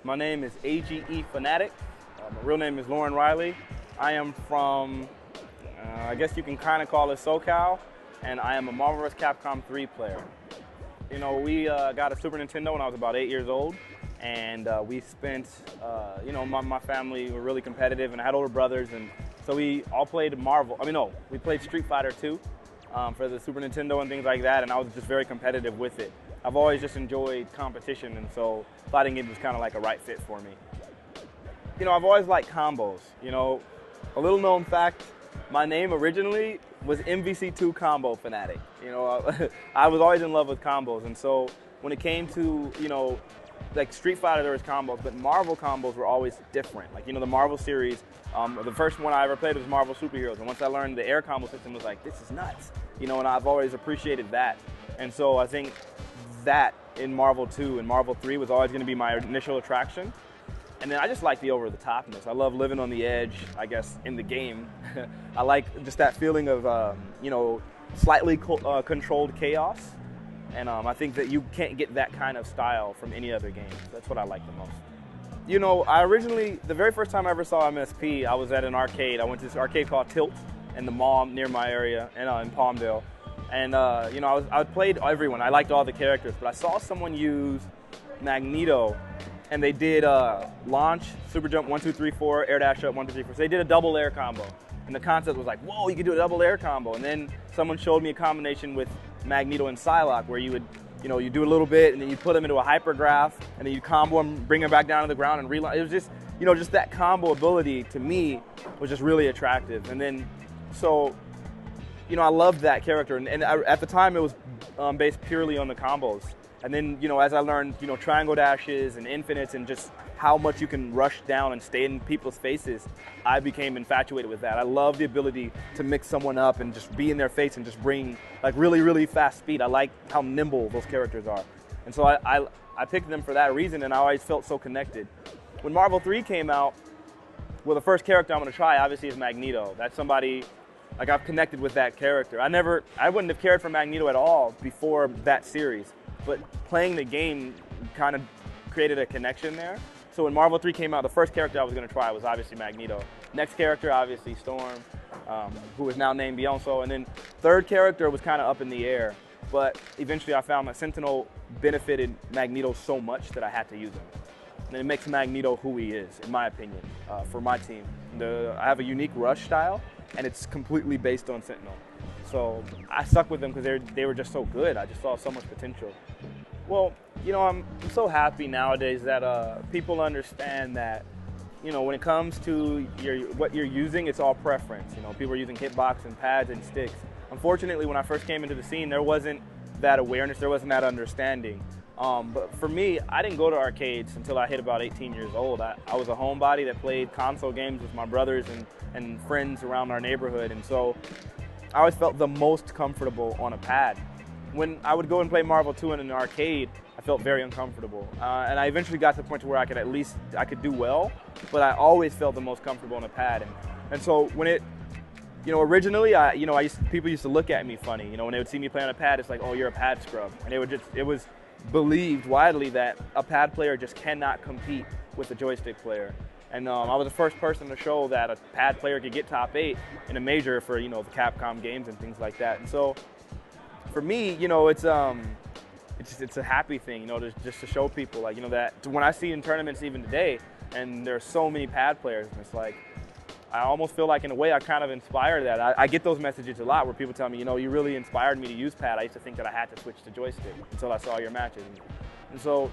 My name is AGE Fanatiq. My real name is Lauren Riley. I am from, I guess you can kind of call it SoCal, and I am a Marvel vs. Capcom 3 player. You know, we got a Super Nintendo when I was about 8 years old, and we spent, you know, my family were really competitive, and I had older brothers, and so we all played we played Street Fighter 2 for the Super Nintendo and things like that, and I was just very competitive with it. I've always just enjoyed competition, and so fighting games was kind of like a right fit for me. You know, I've always liked combos. You know, a little known fact, my name originally was MVC2 Combo Fanatic. You know, I was always in love with combos, and so when it came to, you know, like Street Fighter, there was combos, but Marvel combos were always different. Like, you know, the Marvel series, the first one I ever played was Marvel Superheroes, and once I learned the air combo system, was like, this is nuts. You know, and I've always appreciated that. And so I think that in Marvel 2 and Marvel 3 was always going to be my initial attraction. And then I just like the over-the-topness. I love living on the edge, I guess, in the game. I like just that feeling of, you know, slightly controlled chaos. And I think that you can't get that kind of style from any other game. That's what I like the most. You know, the very first time I ever saw MSP, I was at an arcade. I went to this arcade called Tilt in the mall near my area in Palmdale. And, you know, I played everyone. I liked all the characters, but I saw someone use Magneto, and they did launch, super jump, 1, 2, 3, 4, air dash up, 1, 2, 3, 4. So they did a double air combo. And the concept was like, whoa, you can do a double air combo. And then someone showed me a combination with Magneto and Psylocke where you would, you know, you do a little bit, and then you put them into a hypergraph, and then you combo them, bring them back down to the ground, and relaunch. It was just, you know, just that combo ability to me was just really attractive. And then, so, you know, I loved that character, and at the time it was based purely on the combos. And then, you know, as I learned, you know, triangle dashes and infinites and just how much you can rush down and stay in people's faces, I became infatuated with that. I love the ability to mix someone up and just be in their face and just bring like really, really fast speed. I like how nimble those characters are. And so I picked them for that reason, and I always felt so connected. When Marvel 3 came out, well, the first character I'm going to try obviously is Magneto. That's somebody, like, I've connected with that character. I wouldn't have cared for Magneto at all before that series, but playing the game kind of created a connection there. So when Marvel 3 came out, the first character I was going to try was obviously Magneto. Next character, obviously Storm, who is now named Beyonce. And then third character was kind of up in the air, but eventually I found that Sentinel benefited Magneto so much that I had to use him. And it makes Magneto who he is, in my opinion, for my team. I have a unique rush style, and it's completely based on Sentinel. So I stuck with them because they were just so good. I just saw so much potential. Well, you know, I'm so happy nowadays that people understand that, you know, when it comes to what you're using, it's all preference. You know, people are using hitbox and pads and sticks. Unfortunately, when I first came into the scene, there wasn't that awareness, there wasn't that understanding. But for me, I didn't go to arcades until I hit about 18 years old. I was a homebody that played console games with my brothers and friends around our neighborhood, and so I always felt the most comfortable on a pad. When I would go and play Marvel 2 in an arcade, I felt very uncomfortable. And I eventually got to the point where I could do well, but I always felt the most comfortable on a pad. And so when it, you know, originally, people used to look at me funny. You know, when they would see me play on a pad, it's like, oh, you're a pad scrub. And it was believed widely that a pad player just cannot compete with a joystick player. And I was the first person to show that a pad player could get top 8 in a major for, you know, the Capcom games and things like that. And so for me, you know, it's a happy thing, you know, just to show people, like, you know, that when I see in tournaments even today, and there's so many pad players, and it's like, I almost feel like in a way I kind of inspired that. I get those messages a lot where people tell me, you know, you really inspired me to use pad. I used to think that I had to switch to joystick until I saw your matches. And so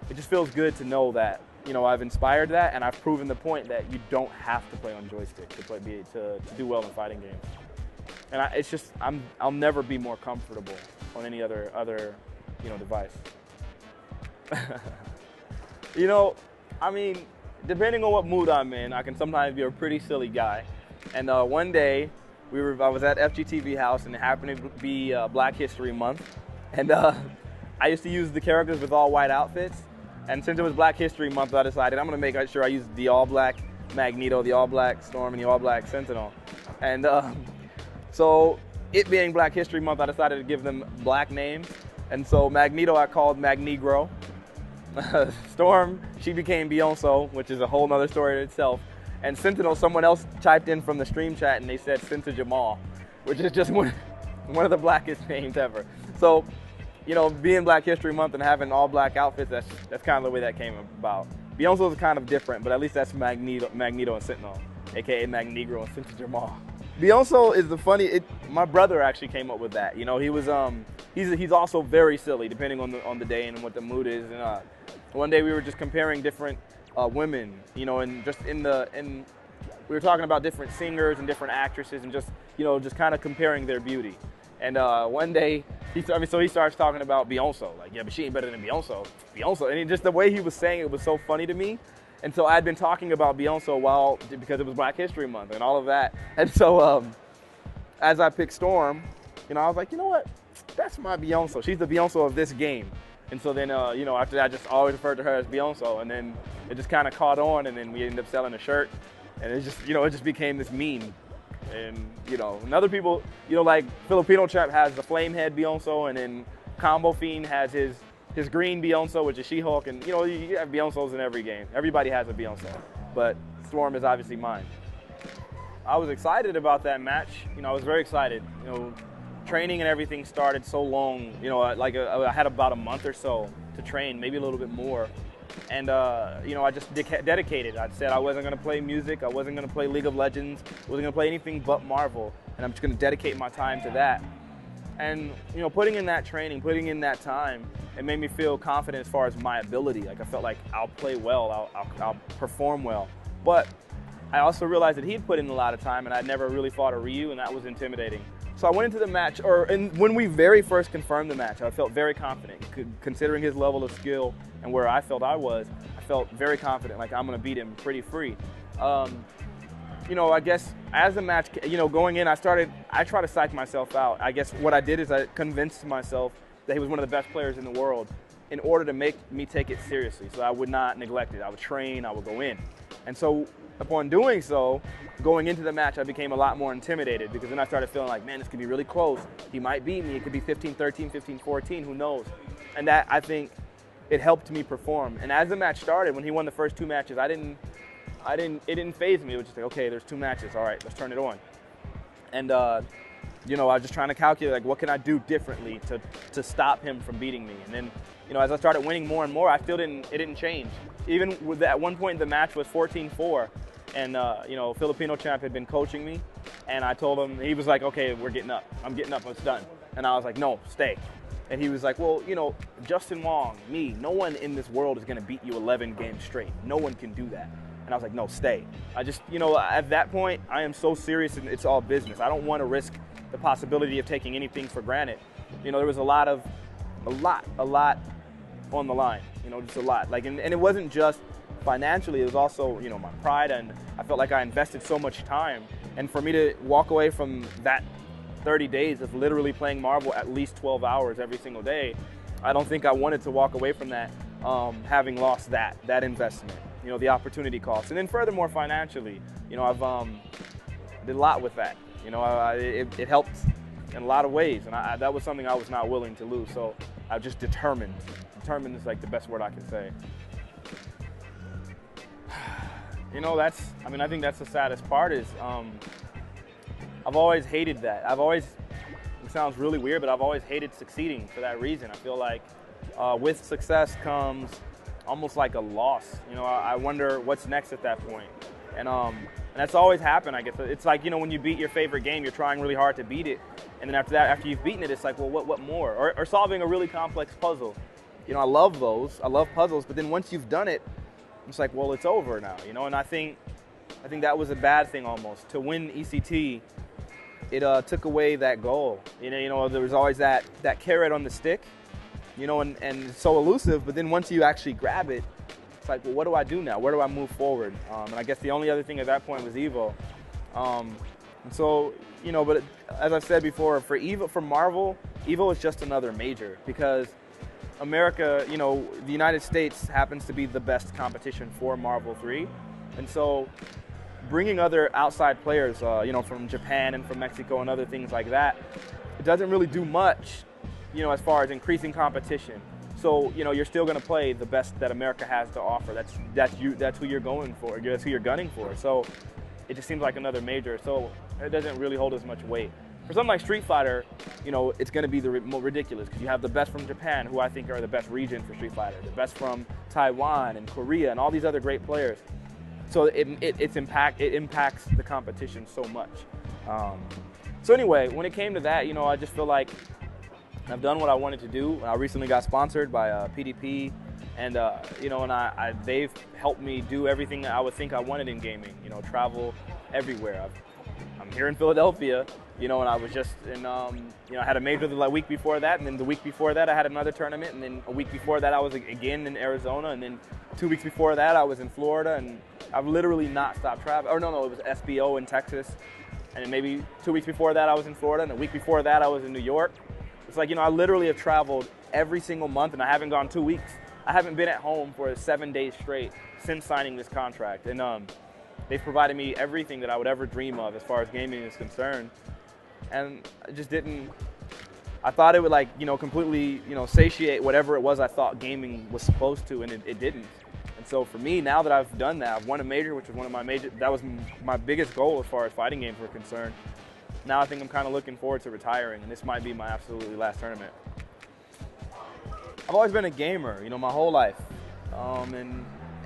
it just feels good to know that, you know, I've inspired that, and I've proven the point that you don't have to play on joystick to do well in fighting games. And I'll never be more comfortable on any other you know, device. You know, I mean, depending on what mood I'm in, I can sometimes be a pretty silly guy. And one day, I was at FGTV House, and it happened to be Black History Month. And I used to use the characters with all white outfits. And since it was Black History Month, I decided I'm going to make sure I use the all-black Magneto, the all-black Storm, and the all-black Sentinel. And so it being Black History Month, I decided to give them black names. And so Magneto I called Magnegro. Storm, she became Beyonce, which is a whole nother story in itself. And Sentinel, someone else chimed in from the stream chat and they said Senta Jamal, which is just one of the blackest names ever. So, you know, being Black History Month and having all black outfits, that's kind of the way that came about. Beyonce is kind of different, but at least that's Magneto and Sentinel, aka Magnegro and Senta Jamal. Beyonce is the funny. My brother actually came up with that. You know, he was he's also very silly depending on the day and what the mood is. And one day we were just comparing different women, you know, and just we were talking about different singers and different actresses and just, you know, just kind of comparing their beauty. And one day he starts talking about Beyonce, like, yeah, but she ain't better than Beyonce. And just the way he was saying it was so funny to me. And so I'd been talking about Beyonce because it was Black History Month and all of that. And so as I picked Storm, you know, I was like, you know what? That's my Beyonce. She's the Beyonce of this game. And so then, you know, after that, I just always referred to her as Beyonce. And then it just kind of caught on, and then we ended up selling a shirt. And it just, you know, it just became this meme. And, you know, and other people, you know, like Filipino Champ has the Flamehead Beyonce, and then Combo Fiend has his green Beyonce, which is She-Hulk. And, you know, you have Beyonces in every game. Everybody has a Beyonce. But Storm is obviously mine. I was excited about that match. You know, I was very excited. You know, training and everything started so long. You know, like I had about a month or so to train, maybe a little bit more. And, you know, I just dedicated. I said I wasn't going to play music. I wasn't going to play League of Legends. I wasn't going to play anything but Marvel. And I'm just going to dedicate my time to that. And, you know, putting in that training, putting in that time, it made me feel confident as far as my ability. Like, I felt like I'll play well, I'll perform well. But I also realized that he'd put in a lot of time, and I'd never really fought a Ryu, and that was intimidating. So I went into the match, when we very first confirmed the match, I felt very confident. Considering his level of skill and where I felt I felt very confident, like I'm going to beat him pretty free. You know, I guess as the match, you know, going in, I tried to psych myself out. I guess what I did is I convinced myself that he was one of the best players in the world in order to make me take it seriously. So I would not neglect it. I would train, I would go in. And so upon doing so, going into the match, I became a lot more intimidated, because then I started feeling like, man, this could be really close. He might beat me. It could be 15-13, 15-14, who knows? And that, I think, it helped me perform. And as the match started, when he won the first two matches, it didn't faze me. It was just like, okay, there's two matches. All right, let's turn it on. And, you know, I was just trying to calculate, like, what can I do differently to stop him from beating me? And then, you know, as I started winning more and more, it didn't change. Even with at one point, the match was 14-4. And, you know, Filipino Champ had been coaching me. And I told him, he was like, okay, we're getting up. I'm getting up, it's done. And I was like, no, stay. And he was like, well, you know, Justin Wong, me, no one in this world is going to beat you 11 games straight. No one can do that. And I was like, no, stay. I just, you know, at that point, I am so serious and it's all business. I don't want to risk the possibility of taking anything for granted. You know, there was a lot on the line, you know, just a lot. Like, and it wasn't just financially, it was also, you know, my pride, and I felt like I invested so much time. And for me to walk away from that 30 days of literally playing Marvel at least 12 hours every single day, I don't think I wanted to walk away from that having lost that investment, you know, the opportunity cost. And then furthermore, financially, you know, I've did a lot with that. You know, it helped in a lot of ways, and that was something I was not willing to lose. So I was just determined. Determined is like the best word I can say. You know, I think that's the saddest part is I've always hated that. It sounds really weird, but I've always hated succeeding for that reason. I feel like with success comes almost like a loss. You know, I wonder what's next at that point. And that's always happened, I guess. It's like, you know, when you beat your favorite game, you're trying really hard to beat it. And then after you've beaten it, it's like, well, what more? Or solving a really complex puzzle. You know, I love those. I love puzzles. But then once you've done it, it's like, well, it's over now, you know? And I think that was a bad thing almost. To win ECT, it took away that goal. You know, there was always that carrot on the stick, you know, and it's so elusive. But then once you actually grab it, it's like, well, what do I do now? Where do I move forward? And I guess the only other thing at that point was Evo. And so, you know, but as I've said before, for Marvel, Evo is just another major, because America, you know, the United States happens to be the best competition for Marvel 3. And so bringing other outside players, you know, from Japan and from Mexico and other things like that, it doesn't really do much, you know, as far as increasing competition. So, you know, you're still going to play the best that America has to offer. That's who you're going for. That's who you're gunning for. So it just seems like another major. So it doesn't really hold as much weight. For something like Street Fighter, you know, it's going to be the more ridiculous because you have the best from Japan, who I think are the best region for Street Fighter, the best from Taiwan and Korea and all these other great players. So it impacts the competition so much. So anyway, when it came to that, you know, I just feel like I've done what I wanted to do. I recently got sponsored by PDP, and you know, and they've helped me do everything that I would think I wanted in gaming. You know, travel everywhere. I'm here in Philadelphia, you know, and I was just in, you know, I had a major the week before that, and then the week before that I had another tournament, and then a week before that I was again in Arizona, and then 2 weeks before that I was in Florida, and I've literally not stopped traveling. Or no, it was SBO in Texas, and then maybe 2 weeks before that I was in Florida, and the week before that I was in New York. It's like, you know, I literally have traveled every single month, and I haven't gone 2 weeks. I haven't been at home for 7 days straight since signing this contract, and they've provided me everything that I would ever dream of as far as gaming is concerned. And I just didn't, I thought it would, like, you know, completely, you know, satiate whatever it was I thought gaming was supposed to, and it didn't. And so for me, now that I've done that, I've won a major, which was one of my that was my biggest goal as far as fighting games were concerned. Now I think I'm kind of looking forward to retiring, and this might be my absolutely last tournament. I've always been a gamer, you know, my whole life,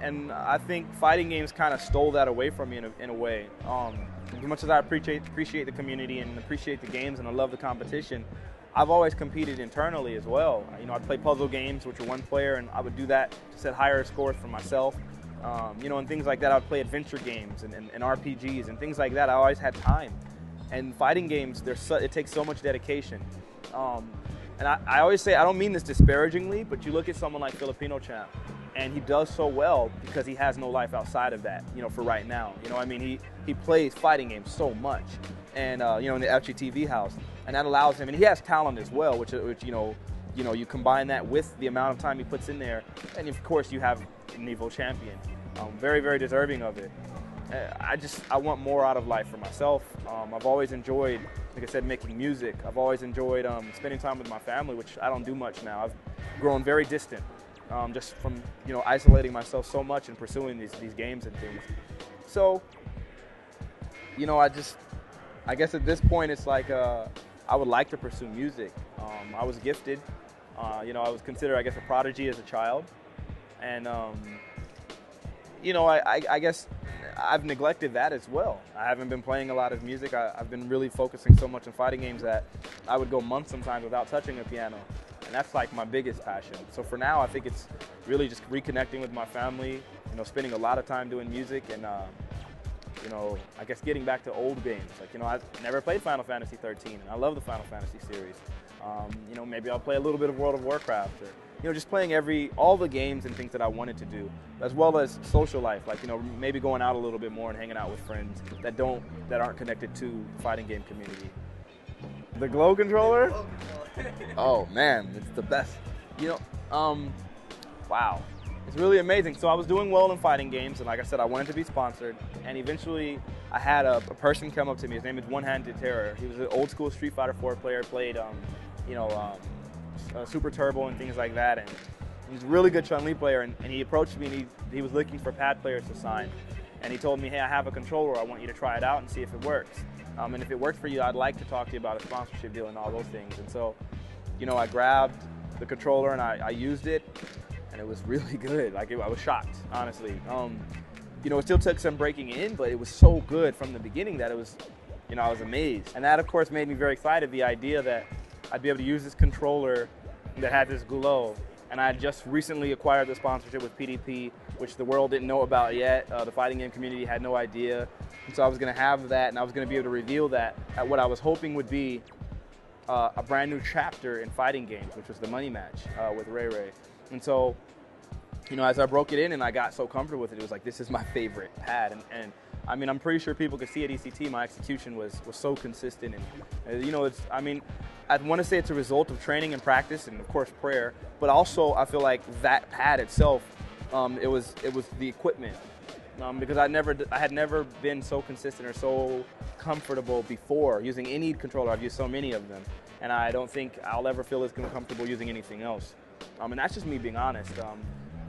and I think fighting games kind of stole that away from me in a way. As much as I appreciate the community and appreciate the games and I love the competition, I've always competed internally as well. You know, I'd play puzzle games, which are one player, and I would do that to set higher scores for myself. You know, and things like that. I would play adventure games and RPGs and things like that. I always had time. And fighting games, it takes so much dedication. And I always say, I don't mean this disparagingly, but you look at someone like Filipino Champ, and he does so well because he has no life outside of that, you know, for right now. You know, I mean, he plays fighting games so much, and, you know, in the FGTV house, and that allows him, and he has talent as well, which you know, you combine that with the amount of time he puts in there, and of course you have an Evo champion, very, very deserving of it. I want more out of life for myself. I've always enjoyed, like I said, making music. I've always enjoyed spending time with my family, which I don't do much now. I've grown very distant, just from, you know, isolating myself so much and pursuing these games and things. So, you know, I guess at this point it's like I would like to pursue music. I was gifted. You know, I was considered, I guess, a prodigy as a child, and you know, I guess I've neglected that as well. I haven't been playing a lot of music. I've been really focusing so much on fighting games that I would go months sometimes without touching a piano. And that's like my biggest passion. So for now, I think it's really just reconnecting with my family, you know, spending a lot of time doing music and, you know, I guess getting back to old games. Like, you know, I've never played Final Fantasy 13, and I love the Final Fantasy series. You know, maybe I'll play a little bit of World of Warcraft, or, you know, just playing all the games and things that I wanted to do, as well as social life, like, you know, maybe going out a little bit more and hanging out with friends that aren't connected to the fighting game community. The Glow controller? Oh man, it's the best. You know, wow, it's really amazing. So I was doing well in fighting games, and like I said, I wanted to be sponsored, and eventually I had a person come up to me. His name is One Handed Terror. He was an old school Street Fighter 4 player, played, you know, Super Turbo and things like that, and he's a really good Chun-Li player, and he approached me, and he was looking for pad players to sign, and he told me, hey, I have a controller, I want you to try it out and see if it works, and if it works for you, I'd like to talk to you about a sponsorship deal and all those things. And so, you know, I grabbed the controller and I used it, and it was really good. Like, I was shocked, honestly. You know, it still took some breaking in, but it was so good from the beginning that it was, you know, I was amazed. And that, of course, made me very excited, the idea that I'd be able to use this controller that had this glow. And I just recently acquired the sponsorship with PDP, which the world didn't know about yet. The fighting game community had no idea. And so I was going to have that, and I was going to be able to reveal that at what I was hoping would be a brand new chapter in fighting games, which was the money match with Ray Ray. And so, you know, as I broke it in and I got so comfortable with it, it was like, this is my favorite pad. And I mean, I'm pretty sure people could see at ECT my execution was so consistent. And you know, I mean, I want to say it's a result of training and practice and, of course, prayer. But also, I feel like that pad itself, it was the equipment. Because I had never been so consistent or so comfortable before using any controller. I've used so many of them, and I don't think I'll ever feel as comfortable using anything else. And that's just me being honest.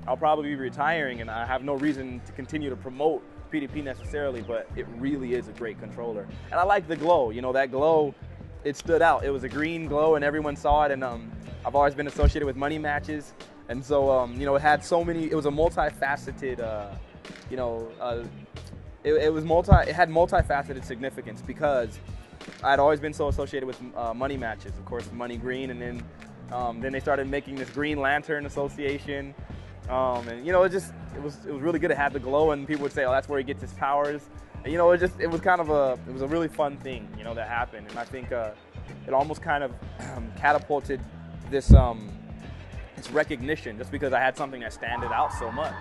I'll probably be retiring, and I have no reason to continue to promote PDP necessarily, but it really is a great controller. And I like the glow. You know, that glow, it stood out. It was a green glow, and everyone saw it. And I've always been associated with money matches, and so you know, it had so many. It was a multifaceted. You know, it had multifaceted significance because I'd always been so associated with money matches. Of course, money green, and then they started making this Green Lantern association. And you know, it was really good. It had the glow, and people would say, "Oh, that's where he gets his powers." And, you know, it was a really fun thing, you know, that happened. And I think it almost kind of catapulted this recognition just because I had something that standed out so much.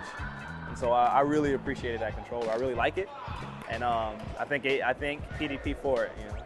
And so I really appreciated that controller. I really like it, and I thank PDP for it. You know.